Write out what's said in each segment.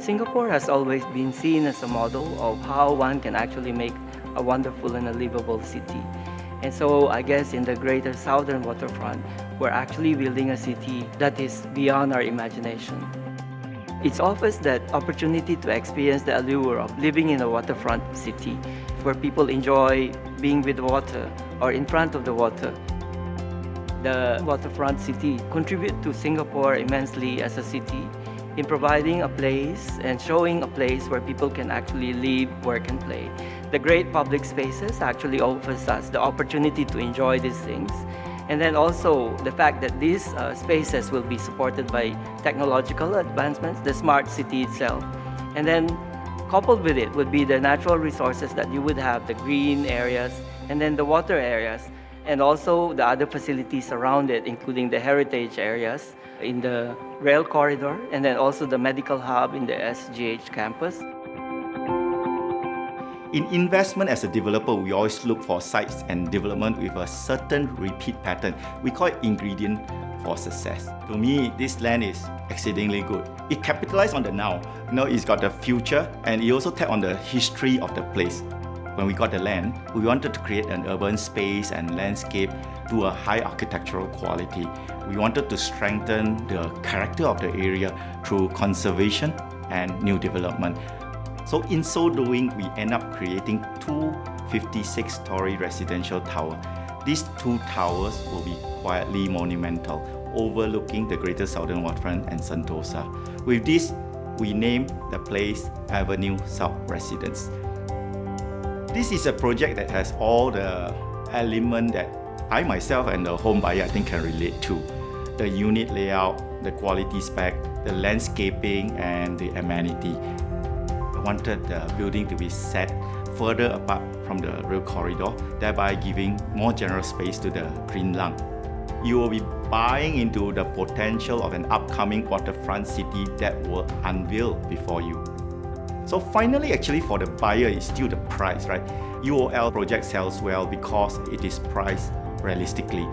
Singapore has always been seen as a model of how one can actually make a wonderful and a livable city. And so I guess in the greater southern waterfront, we're actually building a city that is beyond our imagination. It offers that opportunity to experience the allure of living in a waterfront city where people enjoy being with the water or in front of the water. The waterfront city contribute to Singapore immensely as a city in providing a place and showing a place where people can actually live, work, and play. The great public spaces actually offers us the opportunity to enjoy these things. And then also the fact that these spaces will be supported by technological advancements, the smart city itself. And then coupled with it would be the natural resources that you would have, the green areas, and then the water areas, and also the other facilities around it, including the heritage areas in the rail corridor, and then also the medical hub in the SGH campus. In investment as a developer, we always look for sites and development with a certain repeat pattern. We call it ingredient for success. To me, this land is exceedingly good. It capitalizes on the now. It's got the future, and it also tap on the history of the place. When we got the land, we wanted to create an urban space and landscape to a high architectural quality. We wanted to strengthen the character of the area through conservation and new development. So in so doing, we end up creating two 56-story residential towers. These two towers will be quietly monumental, overlooking the Greater Southern Waterfront and Sentosa. With this, we name the place Avenue South Residence. This is a project that has all the elements that I myself and the home buyer I think can relate to. The unit layout, the quality spec, the landscaping, and the amenity. I wanted the building to be set further apart from the rail corridor, thereby giving more general space to the green lung. You will be buying into the potential of an upcoming waterfront city that will unveil before you. So finally, actually for the buyer, it's still the price, right? UOL project sells well because it is priced realistically.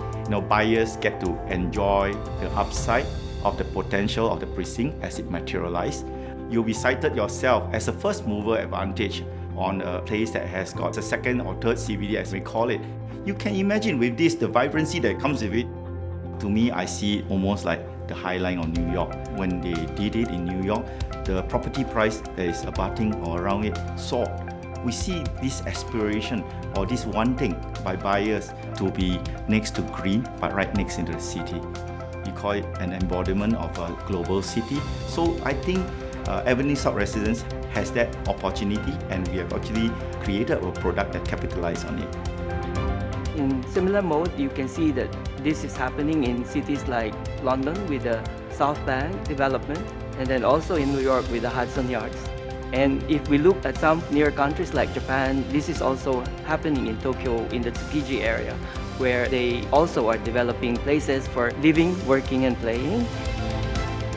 Buyers get to enjoy the upside of the potential of the precinct as it materializes. You'll be cited yourself as a first mover advantage on a place that has got a second or third CBD, as we call it. You can imagine with this, the vibrancy that comes with it. To me, I see it almost like the High Line of New York. When they did it in New York, the property price that is abutting or around it soared. We see this aspiration or this wanting by buyers to be next to green, but right next into the city. You call it an embodiment of a global city. So I think Avenue South Residence has that opportunity, and we have actually created a product that capitalizes on it. In similar mode, you can see that this is happening in cities like London with the South Bank development, and then also in New York with the Hudson Yards. And if we look at some near countries like Japan, this is also happening in Tokyo in the Tsukiji area, where they also are developing places for living, working, and playing.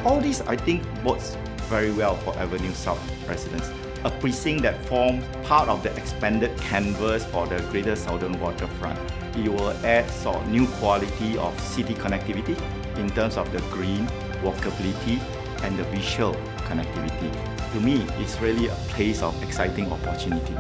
All this, I think, bodes very well for Avenue South Residence, a precinct that forms part of the expanded canvas for the Greater Southern Waterfront. It will add new quality of city connectivity in terms of the green, walkability, and the visual connectivity. To me, it's really a place of exciting opportunity.